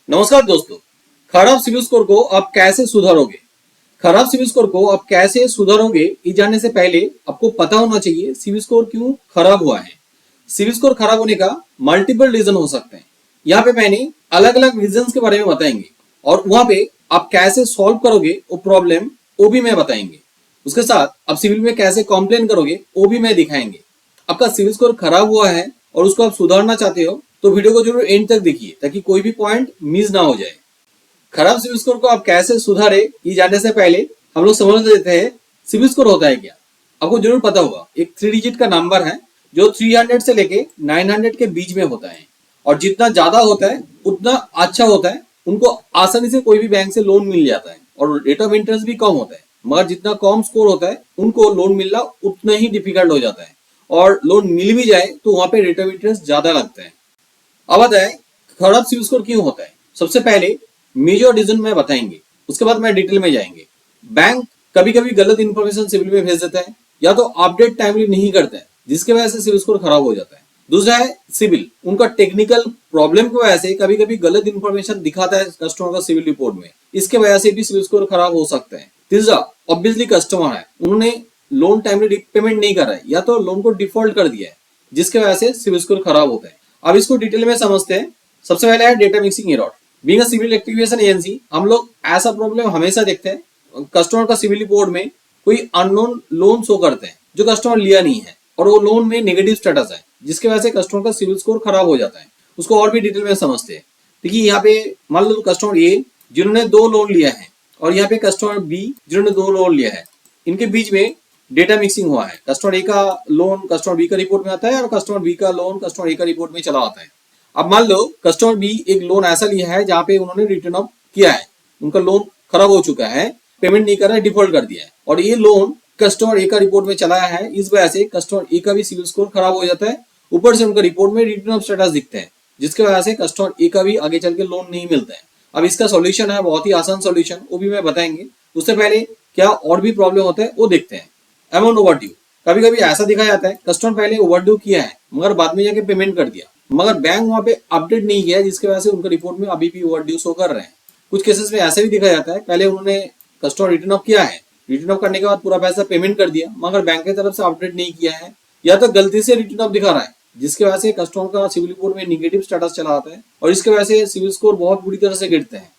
नमस्कार दोस्तों। खराब सिविल स्कोर को आप कैसे सुधारोगे? खराब सिविल स्कोर को आप कैसे सुधारोगे ये जानने से पहले आपको पता होना चाहिए सिविल स्कोर क्यों खराब हुआ है। सिविल स्कोर खराब होने का मल्टीपल रीजन हो सकते हैं। यहाँ पे मैंने अलग अलग रीजन के बारे में बताएंगे और वहां पे आप कैसे सॉल्व करोगे वो प्रॉब्लम वो भी मैं बताएंगे। उसके साथ आप सिविल में कैसे कंप्लेन करोगे वो भी मैं दिखाएंगे। आपका सिविल स्कोर खराब हुआ है और उसको आप सुधारना चाहते हो तो वीडियो को जरूर एंड तक देखिए ताकि कोई भी पॉइंट मिस ना हो जाए। खराब सिविल स्कोर को आप कैसे सुधारे ये जानने से पहले हम लोग समझ लेते हैं सिविल स्कोर होता है क्या। आपको जरूर पता होगा एक 3 डिजिट का नंबर है जो 300 से लेके 900 के बीच में होता है और जितना ज्यादा होता है उतना अच्छा होता है। उनको आसानी से कोई भी बैंक से लोन मिल जाता है और रेट ऑफ इंटरेस्ट भी कम होता है। मगर जितना कम स्कोर होता है उनको लोन मिलना उतना ही डिफिकल्ट हो जाता है और लोन मिल भी जाए तो वहां पे रेट ऑफ इंटरेस्ट ज्यादा लगता है। अब बताएं खराब सिविल स्कोर क्यों होता है। सबसे पहले मेजर रीजन में बताएंगे, उसके बाद मैं डिटेल में जाएंगे। बैंक कभी कभी गलत इंफॉर्मेशन सिविल में भेज देता है या तो अपडेट टाइमली नहीं करता है जिसकी वजह से सिविल स्कोर खराब हो जाता है। दूसरा है सिविल, उनका टेक्निकल प्रॉब्लम की वजह से कभी कभी गलत इंफॉर्मेशन दिखाता है कस्टमर का सिविल रिपोर्ट में, इसके वजह से भी सिविल स्कोर खराब हो सकता है। तीसरा ऑब्वियसली कस्टमर है, उन्होंने लोन टाइमली पेमेंट नहीं कर रहा है या तो लोन को डिफॉल्ट कर दिया है जिसके वजह से सिविल स्कोर खराब होता है। अब इसको डिटेल में समझते हैं। सबसे पहले है data mixing error. Being a CIBIL activation agency हम लोग ऐसा प्रॉब्लम हमेशा देखते हैं कस्टमर का सिविल रिपोर्ट में कोई अननोन लोन शो करते हैं जो कस्टमर लिया नहीं है और वो लोन में नेगेटिव स्टेटस है जिसकी वजह से कस्टमर का सिविल स्कोर खराब हो जाता है। उसको और भी डिटेल में समझते हैं। देखिए यहाँ पे मान लो कस्टमर ए जिन्होंने 2 लोन लिया है और यहाँ पे कस्टमर बी जिन्होंने 2 लोन लिया है, इनके बीच में डेटा मिक्सिंग हुआ है। कस्टमर ए का लोन कस्टमर बी का रिपोर्ट में आता है और कस्टमर बी का लोन कस्टमर ए का रिपोर्ट में चला आता है। अब मान लो कस्टमर बी एक लोन ऐसा लिया है जहां पे उन्होंने रिटर्न ऑफ किया है, उनका लोन खराब हो चुका है, पेमेंट नहीं कर रहा है, डिफॉल्ट कर दिया है और ये लोन कस्टमर ए का रिपोर्ट में चला है। इस वजह से कस्टमर ए का भी सिविल स्कोर खराब हो जाता है। ऊपर से उनका रिपोर्ट में रिटर्न ऑफ स्टेटस दिखते हैं जिसकी वजह से कस्टमर ए का भी आगे चल के लोन नहीं मिलता है। अब इसका सोल्यूशन है बहुत ही आसान सोल्यूशन, वो भी मैं बताएंगे। उससे पहले क्या और भी प्रॉब्लम होता है वो देखते हैं। अमाउंट ओवरड्यू, कभी कभी ऐसा दिखाया जाता है कस्टमर पहले ओवरड्यू किया है मगर बाद में जाके पेमेंट कर दिया, मगर बैंक वहां पे अपडेट नहीं किया जिसकी वजह से उनका रिपोर्ट में अभी भी ओवरड्यू शो कर रहे हैं। कुछ केसेस में ऐसे भी दिखाया जाता है पहले उन्होंने कस्टमर रिटर्न ऑफ किया है, रिटर्न ऑफ करने के बाद पूरा पैसा पेमेंट कर दिया मगर बैंक की तरफ से अपडेट नहीं किया है या तो गलती से रिटर्न ऑफ दिखा रहा है जिसकी वजह से कस्टमर का सिविल रिपोर्ट में निगेटिव स्टेटस चला आता है और इसकी वजह से सिविल स्कोर बहुत बुरी तरह से गिरते हैं।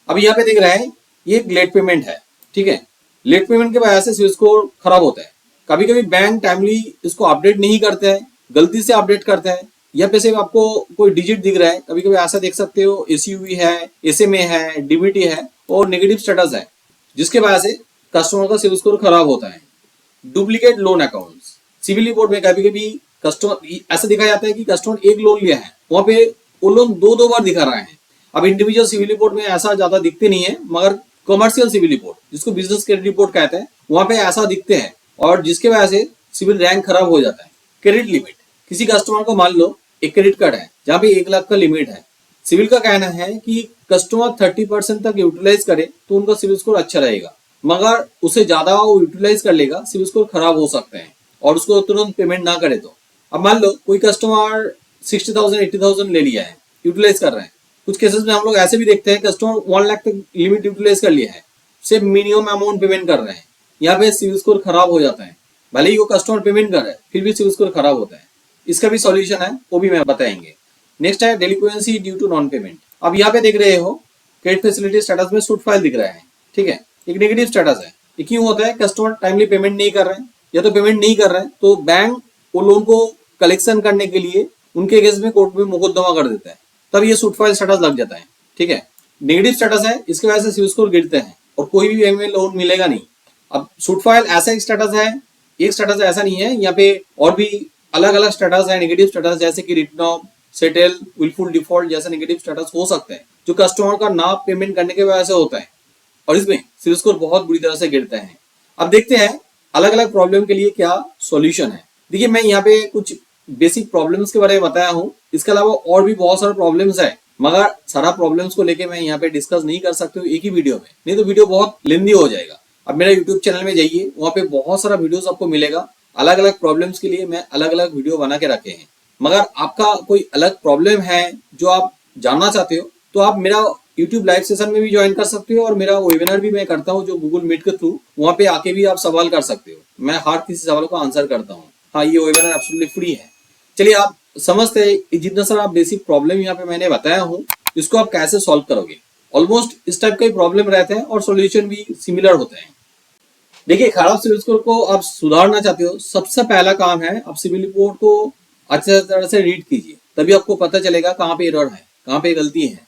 अब यहाँ पे देख रहे हैं ये एक लेट पेमेंट है, ठीक है। लेट पेमेंट की वजह से सिविल स्कोर खराब होता है। कभी कभी बैंक टाइमली इसको अपडेट नहीं करते हैं, गलती से अपडेट करता है या पे से आपको कोई डिजिट दिख रहा है, कभी कभी ऐसा देख सकते हो एसयूवी है, एसएमए है, डीबीटी है और नेगेटिव स्टेटस है जिसके वजह से कस्टमर का सिविल स्कोर खराब होता है। Duplicate loan accounts, CIBIL report में कभी कभी कस्टमर ऐसा दिखाया जाता है कि कस्टमर एक लोन लिया है वहां पे वो लोन 2 बार दिखा रहा है। अब इंडिविजुअल सिविल रिपोर्ट में ऐसा ज्यादा दिखते नहीं है मगर कमर्शियल सिविल रिपोर्ट जिसको बिजनेस क्रेडिट रिपोर्ट कहते हैं वहां पे ऐसा दिखते हैं और जिसके वजह से सिविल रैंक खराब हो जाता है। क्रेडिट लिमिट, किसी कस्टमर को मान लो एक क्रेडिट कार्ड है जहाँ पे 1 लाख का लिमिट है, सिविल का कहना है कि कस्टमर 30% तक यूटिलाइज करे तो उनका सिविल स्कोर अच्छा रहेगा, मगर उससे ज्यादा वो यूटिलाइज कर लेगा सिविल स्कोर खराब हो सकते हैं और उसको तुरंत पेमेंट ना करे तो। अब मान लो कोई कस्टमर 60,000 80,000 ले लिया है, यूटिलाइज कर रहे हैं। कुछ केसेस में हम लोग ऐसे भी देखते हैं कस्टमर 1 लाख तक लिमिट यूटिलाइज कर लिया है, सिर्फ मिनिमम अमाउंट पेमेंट कर रहे हैं, यहाँ पे सिविल स्कोर खराब हो जाता है। भले ही वो कस्टमर पेमेंट कर रहा है फिर भी सिविल स्कोर खराब होता है। इसका भी सॉल्यूशन है वो भी मैं बताएंगे। नेक्स्ट है डेलिक्वेंसी ड्यू टू नॉन पेमेंट। अब यहाँ पे देख रहे हो क्रेडिट फैसिलिटी स्टेटस में सूट फाइल दिख रहा है, ठीक है, एक नेगेटिव स्टेटस है। ये क्यों होता है? कस्टमर टाइमली पेमेंट नहीं कर रहे हैं या तो पेमेंट नहीं कर रहे हैं तो बैंक वो लोन को कलेक्शन करने के लिए उनके केस में कोर्ट में मुकदमा कर देता है, तब ये सूट फाइल स्टेटस लग जाता है, ठीक है। नेगेटिव स्टेटस है, इसकी वजह से सिविल स्कोर गिरते हैं और कोई भी बैंक में लोन मिलेगा नहीं। अब सूट फाइल ऐसा एक स्टेटस है, एक स्टेटस ऐसा नहीं है, यहाँ पे और भी अलग अलग स्टेटस है नेगेटिव स्टेटस, जैसे कि written off, settle, wilful default जैसे नेगेटिव स्टेटस हो सकते हैं जो कस्टमर का ना पेमेंट करने की वजह से होता है और इसमें सिविल स्कोर बहुत बुरी तरह से गिरते हैं। अब देखते हैं अलग अलग प्रॉब्लम के लिए क्या सॉल्यूशन है। देखिए मैं यहाँ पे कुछ बेसिक प्रॉब्लम्स के बारे में बताया हूँ, इसके अलावा और भी बहुत सारे प्रॉब्लम्स है मगर सारा प्रॉब्लम्स को लेके मैं यहाँ पे डिस्कस नहीं कर सकती हूँ एक ही वीडियो में, नहीं तो वीडियो बहुत लेंदी हो जाएगा। अब मेरा यूट्यूब चैनल में जाइए, वहाँ पे बहुत सारा वीडियोस आपको मिलेगा। अलग अलग प्रॉब्लम्स के लिए मैं अलग अलग वीडियो बना के रखे हैं। मगर आपका कोई अलग प्रॉब्लम है जो आप जानना चाहते हो तो आप मेरा यूट्यूब लाइव सेशन में भी ज्वाइन कर सकते हो और मेरा वेबिनार भी मैं करता हूँ जो गूगल मीट के थ्रू, वहाँ पे आके भी आप सवाल कर सकते हो। मैं हर किसी सवाल को आंसर करता हूँ। हाँ, ये वेबिनार एब्सोल्युटली फ्री है। चलिए आप समझते हैं जितना सारा आप बेसिक प्रॉब्लम यहाँ पे मैंने बताया हूँ, इसको आप कैसे सॉल्व करोगे। ऑलमोस्ट इस टाइप का ही प्रॉब्लम रहता है और सॉल्यूशन भी सिमिलर होते हैं। देखिए, खराब सिविल स्कोर को आप सुधारना चाहते हो, सबसे पहला काम है आप सिविल रिपोर्ट को अच्छे तरह से रीड कीजिए, तभी आपको पता चलेगा कहाँ पे एरर है, कहाँ पे गलती है।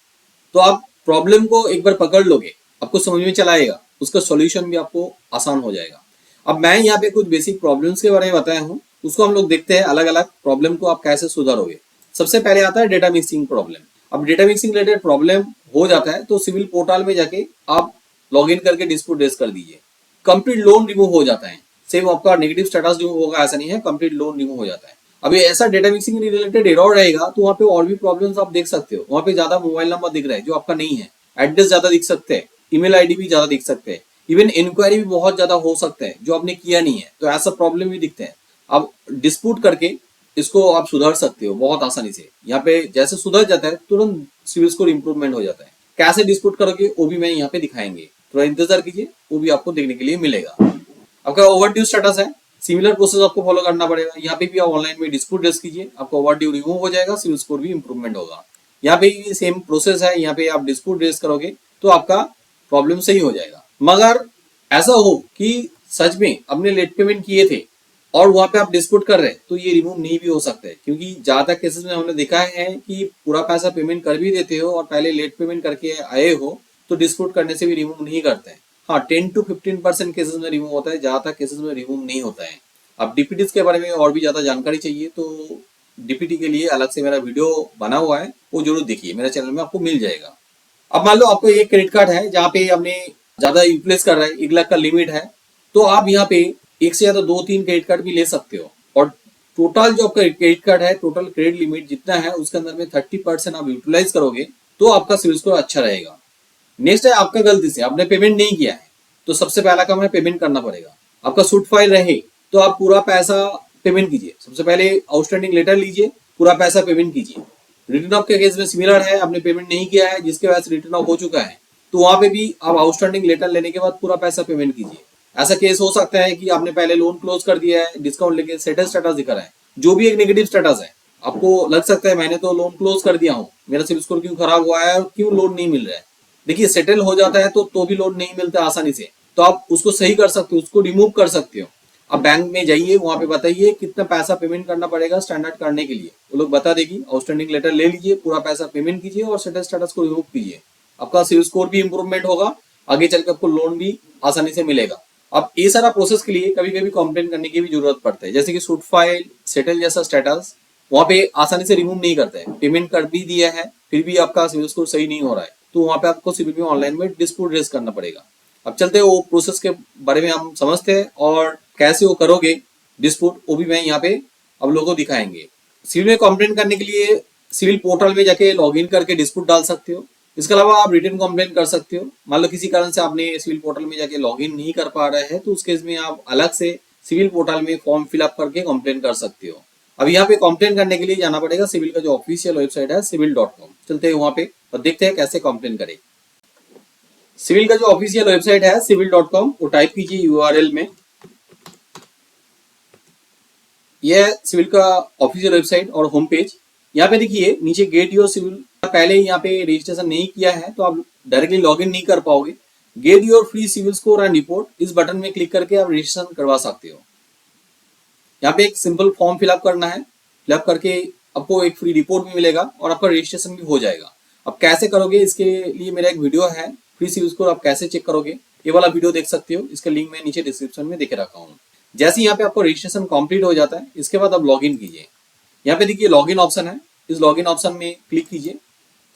तो आप प्रॉब्लम को एक बार पकड़ लोगे, आपको समझ में चला आएगा, उसका सॉल्यूशन भी आपको आसान हो जाएगा। अब मैं यहाँ पे कुछ बेसिक प्रॉब्लम्स के बारे में बताया हूँ, उसको हम लोग देखते हैं अलग अलग प्रॉब्लम को आप कैसे सुधारोगे। सबसे पहले आता है डेटा मिक्सिंग प्रॉब्लम। अब डेटा मिक्सिंग रिलेटेड प्रॉब्लम हो जाता है तो सिविल पोर्टल में जाके आप लॉग इन करके डिस्प्यूट रेज कर दीजिए। कंप्लीट लोन रिमूव हो जाता है, सिर्फ आपका नेगेटिव स्टेटस रिमूव होगा ऐसा नहीं है, कंप्लीट लोन रिमूव हो जाता है। अभी ऐसा डेटा मिक्सिंग रिलेटेड एरर रहेगा तो वहाँ पे और भी प्रॉब्लम्स आप देख सकते हो। वहाँ पे ज्यादा मोबाइल नंबर दिख रहा है जो आपका नहीं है, एड्रेस ज्यादा दिख सकते हैं, ईमेल आईडी भी ज्यादा दिख सकते हैं, इवन इंक्वायरी भी बहुत ज्यादा हो सकता है जो आपने किया नहीं है, तो ऐसा प्रॉब्लम भी दिखते हैं। आप डिस्प्यूट करके इसको आप सुधार सकते हो बहुत आसानी से। यहाँ पे जैसे सुधर जाता है तुरंत सिविल स्कोर इंप्रूवमेंट हो जाता है। कैसे डिस्प्यूट करोगे वो भी मैं यहाँ पे दिखाएंगे, थोड़ा इंतजार कीजिए, वो भी आपको देखने के लिए मिलेगा। आपका ओवरड्यू स्टेटस है, सिमिलर प्रोसेस आपको फॉलो करना पड़ेगा। यहाँ पे भी आप ऑनलाइन में डिस्प्यूट रेज कीजिए, आपका ओवरड्यू रिमूव हो जाएगा, सिविल स्कोर भी इंप्रूवमेंट होगा। यहाँ पे भी सेम प्रोसेस है, यहाँ पे आप डिस्प्यूट रेज करोगे तो आपका प्रॉब्लम सही हो जाएगा। मगर ऐसा हो कि सच में आपने लेट पेमेंट किए थे और वहां पे आप डिस्प्यूट कर रहे हैं तो ये रिमूव नहीं भी हो सकता है, क्योंकि ज्यादा केसेस में हमने देखा है कि पूरा पैसा पेमेंट कर भी देते हो और पहले लेट पेमेंट करके आए हो तो डिस्प्यूट करने से भी रिमूव नहीं करते हैं। हाँ, 10 to 15% केसेस में रिमूव होता है, ज्यादातर केसेस में रिमूव नहीं होता है। अब डीपीटीज के बारे में और भी ज्यादा जानकारी चाहिए तो डीपीटी के लिए अलग से मेरा वीडियो बना हुआ है, वो जरूर देखिए, मेरे चैनल में आपको मिल जाएगा। अब मान लो आपको एक क्रेडिट कार्ड है जहाँ पे आपने ज्यादा यूटिलाइज कर रहा है, 1 लाख का लिमिट है, तो आप यहाँ पे एक से ज्यादा 2-3 क्रेडिट कार्ड भी ले सकते हो और टोटल जो आपका क्रेडिट कार्ड है, टोटल क्रेडिट लिमिट जितना है उसके अंदर में 30% आप यूटिलाइज करोगे तो आपका सिविल स्कोर अच्छा रहेगा। नेक्स्ट है आपका गलती से आपने पेमेंट नहीं किया है तो सबसे पहला काम है पेमेंट करना पड़ेगा। आपका सूट फाइल रहे तो आप पूरा पैसा पेमेंट कीजिए। सबसे पहले आउटस्टैंडिंग लेटर लीजिए, पूरा पैसा पेमेंट कीजिए। रिटर्न ऑफ के केस में सिमिलर है, आपने पेमेंट नहीं किया है जिसके वजह से रिटर्न ऑफ हो चुका है तो वहां पे भी आप आउटस्टैंडिंग लेटर लेने के बाद पूरा पैसा पेमेंट कीजिए। ऐसा केस हो सकता है कि आपने पहले लोन क्लोज कर दिया है, डिस्काउंट लेके सेटल स्टेटस दिखा रहा है, जो भी एक नेगेटिव स्टेटस है, आपको लग सकता है मैंने तो लोन क्लोज कर दिया हूँ, मेरा सिविल स्कोर क्यों खराब हुआ है और क्यों लोन नहीं मिल रहा है। देखिए, सेटल हो जाता है तो भी लोन नहीं मिलता आसानी से, तो आप उसको सही कर सकते हो, उसको रिमूव कर सकते हो। आप बैंक में जाइए, वहां पे बताइए कितना पैसा पेमेंट करना पड़ेगा स्टैंडर्ड करने के लिए, वो लोग बता देगी। आउटस्टैंडिंग लेटर ले लीजिए, पूरा पैसा पेमेंट कीजिए और सेटल स्टेटस को रिमूव कीजिए। आपका सिविल स्कोर भी इंप्रूवमेंट होगा, आगे चल के आपको लोन भी आसानी से मिलेगा। अब ये सारा प्रोसेस के लिए कभी कभी कंप्लेन करने की भी जरूरत पड़ता है, जैसे कि सूट फाइल, सेटल जैसा स्टेटस वहां पे आसानी से रिमूव नहीं करते हैं। पेमेंट कर भी दिया है फिर भी आपका सिविल स्कोर सही नहीं हो रहा है तो वहां पे आपको सिविल में ऑनलाइन में डिस्प्यूट रेज करना पड़ेगा। अब चलते हैं वो प्रोसेस के बारे में हम समझते हैं और कैसे वो करोगे डिस्प्यूट, वो भी मैं यहाँ पे आप लोगों को दिखाएंगे। सिविल में कंप्लेन करने के लिए सिविल पोर्टल में जाके लॉग इन करके डिस्प्यूट डाल सकते हो। इसके अलावा आप रिटर्न कंप्लेन कर सकते हो। मान लो किसी कारण से आपने सिविल पोर्टल में जाके लॉग इन नहीं कर पा रहे हैं तो उस केस में आप अलग से सिविल पोर्टल में फॉर्म फिलअप करके कंप्लेन कर सकते हो। अब यहाँ पे कंप्लेन करने के लिए जाना पड़ेगा सिविल का जो ऑफिशियल वेबसाइट है civil.com, चलते हैं वहां पे और देखते हैं कैसे कंप्लेन करें। सिविल का जो ऑफिशियल वेबसाइट है civil.com, वो टाइप कीजिए यूआरएल में। यह सिविल का ऑफिशियल वेबसाइट और होम पेज। यहाँ पे देखिए नीचे गेट योर सिविल, पहले यहाँ पे रजिस्ट्रेशन नहीं किया है तो आप डायरेक्टली लॉग इन नहीं कर पाओगे। Get your free CIBIL score and report, इस बटन में क्लिक करके आप रजिस्ट्रेशन करवा सकते हो। यहाँ पे एक सिंपल फॉर्म फिलअप करना है, फिलअप करके आपको एक फ्री रिपोर्ट भी मिलेगा और आपका रजिस्ट्रेशन भी हो जाएगा। अब कैसे करोगे इसके लिए मेरा एक वीडियो है, फ्री सिविल स्कोर आप कैसे चेक करोगे, ये वाला वीडियो देख सकते हो, इसका लिंक मैं नीचे डिस्क्रिप्शन में देके रखा हूँ। जैसे यहाँ पे आपको रजिस्ट्रेशन कंप्लीट हो जाता है इसके बाद आप लॉग इन कीजिए। यहाँ पे देखिए लॉग इन ऑप्शन है, इस लॉग इन ऑप्शन में क्लिक कीजिए।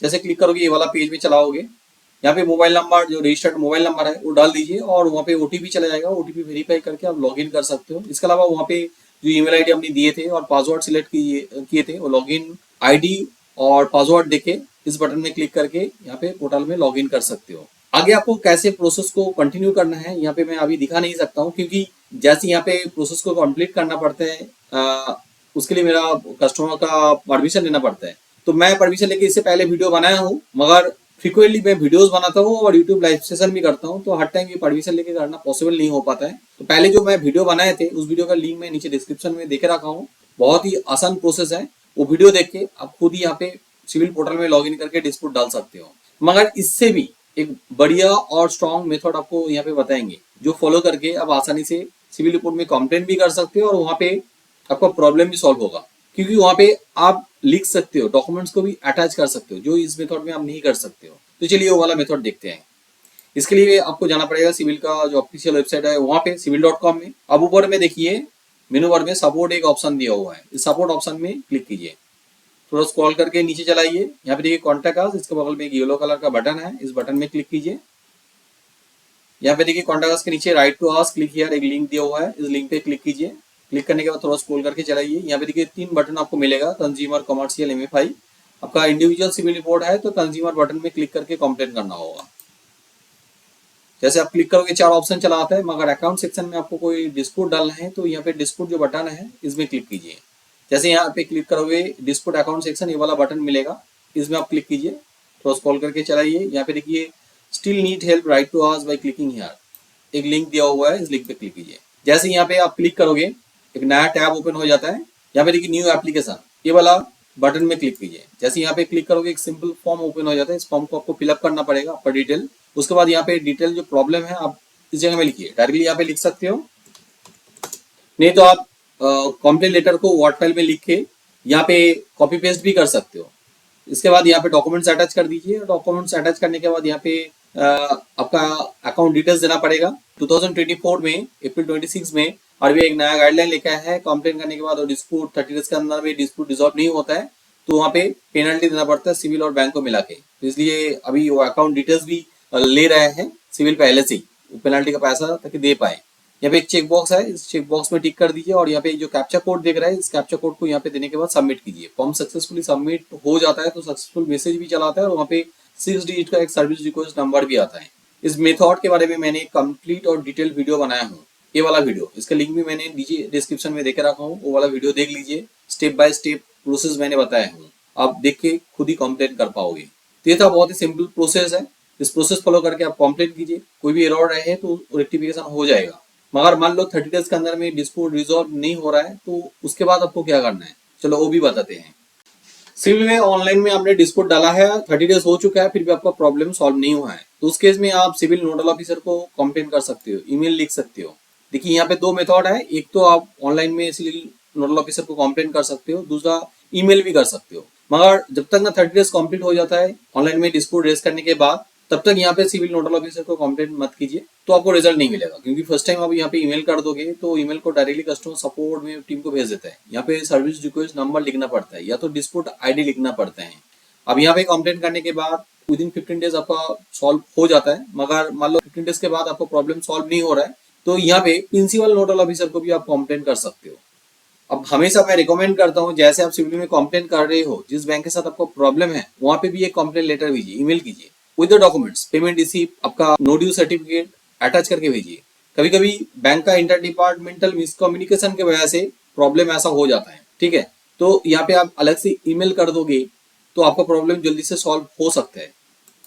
जैसे क्लिक करोगे ये वाला पेज में चलाओगे। यहाँ पे मोबाइल नंबर जो रजिस्टर्ड मोबाइल नंबर है वो डाल दीजिए और वहाँ पे ओटीपी चला जाएगा, ओटीपी वेरीफाई करके आप लॉग इन कर सकते हो। इसके अलावा वहाँ पे जो ईमेल आईडी हमने दिए थे और पासवर्ड सिलेक्ट किए थे वो लॉग इन आईडी और पासवर्ड देके इस बटन में क्लिक करके यहाँ पे पोर्टल में लॉग इन कर सकते हो। आगे आपको कैसे प्रोसेस को कंटिन्यू करना है यहाँ पे मैं अभी दिखा नहीं सकता हूँ, क्योंकि जैसे यहाँ पे प्रोसेस को कंप्लीट करना पड़ता है उसके लिए मेरा कस्टमर का परमिशन लेना पड़ता है। तो मैं परमिशन लेके इससे पहले वीडियो बनाया हूँ, मगर फ्रिक्वेंटली मैं वीडियोस बनाता हूँ और यूट्यूब लाइव सेशन भी करता हूँ, तो हर टाइम ये परमिशन लेके करना पॉसिबल नहीं हो पाता है। तो पहले जो मैं वीडियो बनाए थे उस वीडियो का लिंक मैं नीचे डिस्क्रिप्शन में देके रखा हूँ। बहुत ही आसान प्रोसेस है, वो वीडियो देख के आप खुद ही यहाँ पे सिविल पोर्टल में लॉग इन करके डिस्प्यूट डाल सकते हो। मगर इससे भी एक बढ़िया और स्ट्रॉन्ग मेथड आपको यहाँ पे बताएंगे, जो फॉलो करके आप आसानी से सिविल रिपोर्ट में कंप्लेंट भी कर सकते हो और वहाँ पे आपका प्रॉब्लम भी सॉल्व होगा। क्योंकि वहाँ पे आप लिख सकते हो, डॉक्यूमेंट्स को भी अटैच कर सकते हो, जो इस मेथड में आप नहीं कर सकते हो। तो चलिए वो वाला मेथड देखते हैं। इसके लिए आपको जाना पड़ेगा सिविल का जो ऑफिशियल वेबसाइट है वहाँ पे civil.com में। अब ऊपर में देखिए मेनू बार में सपोर्ट एक ऑप्शन दिया हुआ है, इस सपोर्ट ऑप्शन में क्लिक कीजिए। थोड़ा स्क्रॉल करके नीचे चलाइए, यहाँ पे देखिए कॉन्टैक्ट अस, इसके बगल में एक येलो कलर का बटन है, इस बटन में क्लिक कीजिए। यहाँ पे देखिए कॉन्टैक्ट अस के नीचे right to ask click here एक लिंक दिया हुआ है, इस लिंक पे क्लिक कीजिए। क्लिक करने के बाद थोड़ा स्क्रॉल करके चलाइए, यहाँ पे देखिए 3 बटन आपको मिलेगा, कंज्यूमर, कमर्शियल, MFI। आपका इंडिविजुअल सिविल रिपोर्ट है तो कंज्यूमर बटन में क्लिक करके कंप्लेंट करना होगा। जैसे आप क्लिक करोगे 4 ऑप्शन चला आता है, मगर अकाउंट सेक्शन में आपको कोई डिस्प्यूट डालना है तो यहाँ पे डिस्प्यूट जो बटन है इसमें क्लिक कीजिए। जैसे यहाँ पे क्लिक करोगे डिस्प्यूट अकाउंट सेक्शन, ये वाला बटन मिलेगा, इसमें आप क्लिक कीजिए। थोड़ा स्क्रॉल करके चलाइए, यहाँ पे देखिए still need help right to ask by clicking here, एक लिंक दिया हुआ है, इस लिंक पे क्लिक कीजिए। जैसे यहाँ पे आप क्लिक करोगे एक नया टैब ओपन हो जाता है, यहाँ पे देखिए न्यू एप्लीकेशन, ये वाला बटन में क्लिक कीजिए। जैसे यहाँ पे क्लिक करोगे एक सिंपल फॉर्म ओपन हो जाता है, इस फॉर्म को आपको फिलअप करना पड़ेगा आपका डिटेल। उसके बाद यहाँ पे डिटेल जो प्रॉब्लम है आप इस जगह में लिखिए, डायरेक्टली यहाँ पे लिख सकते हो, नहीं तो आप कंप्लेन लेटर को वर्ड फाइल में लिख के यहाँ पे कॉपी पेस्ट भी कर सकते हो। इसके बाद यहाँ पे डॉक्यूमेंट्स अटैच कर दीजिए, डॉक्यूमेंट्स अटैच करने के बाद यहाँ पे आपका अकाउंट डिटेल्स देना पड़ेगा। 2024 में अप्रैल 26 में आरबीआई एक नया गाइडलाइन लेकर है, कंप्लेन करने के बाद और डिस्प्यूट 30 डेज के अंदर में डिस्प्यूट रिजॉल्व नहीं होता है तो वहाँ पे पेनल्टी देना पड़ता है सिविल और बैंक को मिला के। तो इसलिए अभी वो अकाउंट डिटेल्स भी ले रहे हैं सिविल पहले से ही पेनल्टी का पैसा ताकि दे पाए। यहाँ पे एक चेक बॉक्स है, इस चेक बॉक्स में टिक कर दीजिए और यहाँ पे जो कैप्चा कोड देख रहा है इस कैप्चा कोड को यहाँ पे देने के बाद सबमिट कीजिए। फॉर्म सक्सेसफुली सबमिट हो जाता है तो सक्सेसफुल मैसेज भी चला आता है और वहाँ पे 6 डिजिट का एक सर्विस रिक्वेस्ट नंबर भी आता है। इस मेथड के बारे में मैंने कंप्लीट और डिटेल वीडियो बनाया हूँ, ये वाला वीडियो, इसका लिंक भी मैंने नीचे डिस्क्रिप्शन में देके रखा हूँ, वो वाला वीडियो देख लीजिए। स्टेप बाय स्टेप प्रोसेस मैंने बताया हूँ, आप देख के खुद ही कंप्लेंट कर पाओगे। तो ये था बहुत ही सिंपल प्रोसेस है, इस प्रोसेस फॉलो करके आप कंप्लेंट कीजिए, कोई भी एरर रहे तो रेक्टिफिकेशन हो जाएगा। मगर मान लो 30 डेज के अंदर में डिस्प्यूट रिजॉल्व नहीं हो रहा है तो उसके बाद आपको क्या करना है, चलो वो भी बताते हैं। सिविल में ऑनलाइन में आपने डिस्प्यूट डाला है, 30 डेज हो चुका है, फिर भी आपका प्रॉब्लम सॉल्व नहीं हुआ है तो उस केस में आप सिविल नोडल ऑफिसर को कंप्लेंट कर सकते हो, ईमेल लिख सकते हो। देखिए यहाँ पे 2 मेथड है, एक तो आप ऑनलाइन में सिविल नोडल ऑफिसर को कंप्लेंट कर सकते हो, दूसरा ईमेल भी कर सकते हो। मगर जब तक ना 30 डेज कंप्लीट हो जाता है ऑनलाइन में डिस्प्यूट रेज करने के बाद, तब तक यहाँ पे सिविल नोडल ऑफिसर को कंप्लेंट मत कीजिए, तो आपको रिजल्ट नहीं मिलेगा। क्योंकि फर्स्ट टाइम आप यहाँ पे ईमेल कर दोगे तो ईमेल को डायरेक्टली कस्टमर सपोर्ट में टीम को भेज देता है, यहाँ पे सर्विस रिक्वेस्ट नंबर लिखना पड़ता है या तो डिस्प्यूट आईडी लिखना पड़ता है। अब यहाँ पे कंप्लेंट करने के बाद विदिन 15 डेज आपका सॉल्व हो जाता है, मगर मान लो 15 डेज के बाद आपको प्रॉब्लम सॉल्व नहीं हो रहा है तो यहाँ पे प्रिंसिपल नोडल ऑफिसर को भी आप कंप्लेंट कर सकते हो। अब हमेशा मैं रिकमेंड करता हूँ जैसे आप सिविल में कंप्लेंट कर रहे हो, जिस बैंक के साथ आपको प्रॉब्लम है वहाँ पे भी एक कंप्लेंट लेटर भेजिए, ईमेल कीजिए with the documents, payment receipt, आपका नो ड्यू सर्टिफिकेट अटैच करके भेजिए। कभी कभी बैंक का इंटर डिपार्टमेंटल मिसकम्युनिकेशन की वजह से प्रॉब्लम ऐसा हो जाता है, ठीक है, तो यहाँ पे आप अलग से ईमेल कर दोगे तो आपका प्रॉब्लम जल्दी से सॉल्व हो सकता है।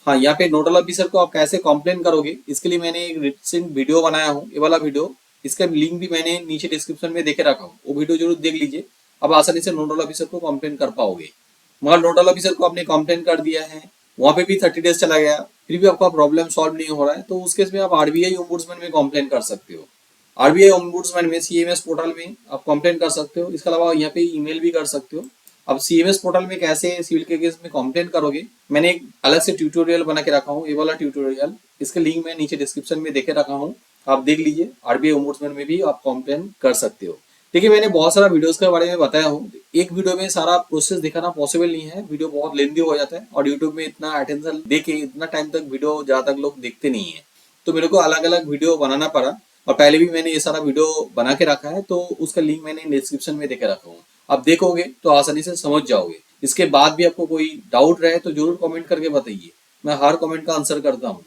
हाँ, यहाँ पे नोडल ऑफिसर को आप कैसे कंप्लेन करोगे इसके लिए मैंने एक रिसेंट वीडियो बनाया हूँ, ये वाला वीडियो, इसका लिंक भी मैंने नीचे डिस्क्रिप्शन में देके रखा हूँ, वो वीडियो जरूर देख लीजिए। अब आसानी से नोडल ऑफिसर को कंप्लेन कर पाओगे। मगर नोडल ऑफिसर को आपने कंप्लेन कर दिया है, वहाँ पे भी 30 डेज चला गया, फिर भी आपका प्रॉब्लम सॉल्व नहीं हो रहा है तो उस केस में आप आरबीआई ओम्बुड्समैन में कंप्लेन कर सकते हो। आरबीआई ओम्बुड्समैन में सीएमएस पोर्टल में आप कंप्लेन कर सकते हो, इसके अलावा यहाँ पे ईमेल भी कर सकते हो। अब सीएमएस पोर्टल में कैसे सिविल के केस में कंप्लेंट करोगे, मैंने एक अलग से ट्यूटोरियल बना के रखा हूँ, ये वाला ट्यूटोरियल, इसका लिंक मैं नीचे डिस्क्रिप्शन में देके रखा हूँ, आप देख लीजिए। आरबीआई ओम्बुड्समैन में भी आप कंप्लेंट कर सकते हो। देखिए मैंने बहुत सारा वीडियोस के बारे में बताया हूँ, एक वीडियो में सारा प्रोसेस दिखाना पॉसिबल नहीं है, वीडियो बहुत लेंदी हो जाता है और यूट्यूब में इतना अटेंशन देके इतना टाइम तक वीडियो ज्यादा तक लोग देखते नहीं है, तो मेरे को अलग अलग वीडियो बनाना पड़ा। और पहले भी मैंने ये सारा वीडियो बना के रखा है तो उसका लिंक मैंने डिस्क्रिप्शन में देके रखा हूँ, आप देखोगे तो आसानी से समझ जाओगे। इसके बाद भी आपको कोई डाउट रहे तो जरूर कमेंट करके बताइए, मैं हर कमेंट का आंसर करता हूँ।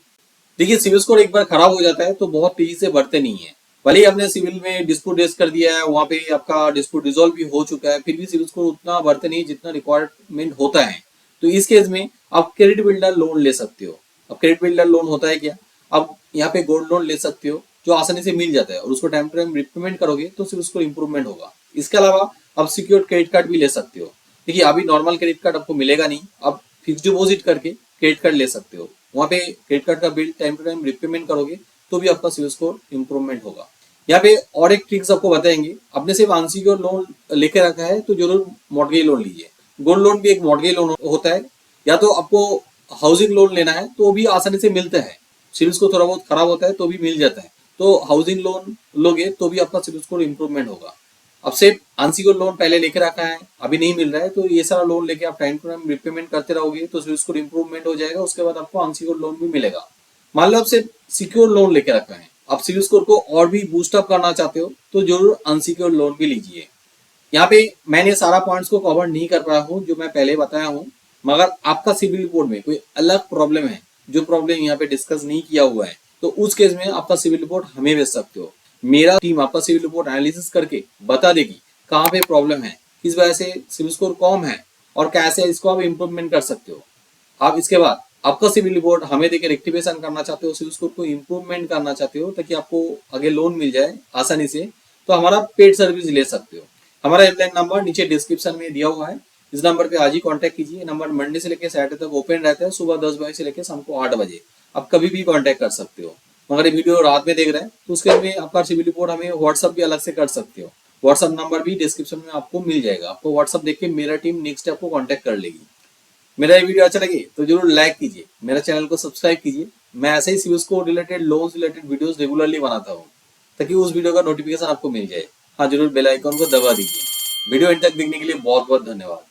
देखिए सिविल स्कोर एक बार खराब हो जाता है तो बहुत तेजी से बढ़ते नहीं है, भले ही आपने सिविल में डिस्प्यूट रेज कर दिया है, वहाँ पे आपका डिस्प्यूट रिजॉल्व भी हो चुका है, फिर भी सिविल स्कोर उतना बढ़ते नहीं जितना रिक्वायरमेंट होता है। तो इस केस में आप क्रेडिट बिल्डर लोन ले सकते हो। अब क्रेडिट बिल्डर लोन होता है क्या, आप यहाँ पे गोल्ड लोन ले सकते हो जो आसानी से मिल जाता है और उसको टाइम टू टाइम रिपेमेंट करोगे तो सिर्फ उसको इंप्रूवमेंट होगा। इसके अलावा आप सिक्योर्ड क्रेडिट कार्ड भी ले सकते हो। देखिए अभी नॉर्मल क्रेडिट कार्ड आपको मिलेगा नहीं, आप फिक्स डिपॉजिट करके क्रेडिट कार्ड ले सकते हो। वहाँ पे क्रेडिट कार्ड का bill time to time repayment करोगे तो भी आपका सिविल स्कोर इंप्रूवमेंट होगा। यहाँ पे और एक ट्रिक्स आपको बताएंगे। आपने सिर्फ अनसिक्योर्ड लोन लेके रखा है तो जरूर मॉर्गेज लोन लीजिए। गोल्ड लोन भी एक मॉर्गेज लोन होता है। या तो आपको हाउसिंग लोन लेना है तो भी आसानी से मिलता है, सिविल स्कोर थोड़ा बहुत खराब होता है तो भी मिल जाता है। तो हाउसिंग लोन लोगे तो भी आपका सिविल स्कोर इंप्रूवमेंट होगा। अब सिर्फ अनसिक्योर्ड लोन पहले लेके रखा है, अभी नहीं मिल रहा है, तो ये सारा लोन लेके आप टाइम टू टाइम रिपेमेंट करते रहोगे तो सिविल स्कोर इंप्रूवमेंट हो जाएगा। उसके बाद आपको अनसिक्योर्ड लोन भी मिलेगा। मान लो आप सिर्फ सिक्योर लोन लेके रखा है, आप सिविल स्कोर को और भी बूस्ट अप करना चाहते हो तो जरूर अनसिक्योर्ड लोन भी लीजिए। यहाँ पे मैंने सारा पॉइंट्स को कवर नहीं कर पाया हूँ जो मैं पहले बताया हूँ, मगर आपका सिविल रिपोर्ट में कोई अलग प्रॉब्लम है जो प्रॉब्लम यहाँ पे डिस्कस नहीं किया हुआ है तो उस केस में आपका सिविल रिपोर्ट हमें भेज सकते हो। मेरा टीम आपका सिविल रिपोर्ट एनालिसिस करके बता देगी कहाँ पे प्रॉब्लम है, किस वजह से सिविल स्कोर कम है और कैसे इसको आप इम्प्रूवमेंट कर सकते हो। आप इसके बाद आपका सिविल रिपोर्ट हमें देके रेक्टिफिकेशन करना चाहते हो, सिविल स्कोर को इम्प्रूवमेंट करना चाहते हो ताकि आपको आगे लोन मिल जाए आसानी से, तो हमारा पेड सर्विस ले सकते हो। हमारा हेल्पलाइन नंबर नीचे डिस्क्रिप्शन में दिया हुआ है, इस नंबर पे आज ही कांटेक्ट कीजिए। नंबर मंडे से लेकर सैटरडे तक ओपन रहता है, सुबह 10 बजे से लेकर शाम को 8 बजे। आप कभी भी कांटेक्ट कर सकते हो। मगर ये वीडियो रात में देख रहे हैं तो उसके लिए आपका सिविल रिपोर्ट हमें व्हाट्सअप भी अलग से कर सकते हो। व्हाट्सअप नंबर भी डिस्क्रिप्शन में आपको मिल जाएगा। आपको व्हाट्सअप देख के मेरा टीम नेक्स्ट आपको कॉन्टेक्ट कर लेगी। मेरा ये वीडियो अच्छा लगे तो जरूर लाइक कीजिए, मेरा चैनल को सब्सक्राइब कीजिए। मैं ऐसे ही CIBIL score related loans related videos regularly बनाता हूँ ताकि उस वीडियो का नोटिफिकेशन आपको मिल जाए। हाँ जरूर बेल आइकन को दबा दीजिए। वीडियो एंड तक देखने के लिए बहुत बहुत धन्यवाद।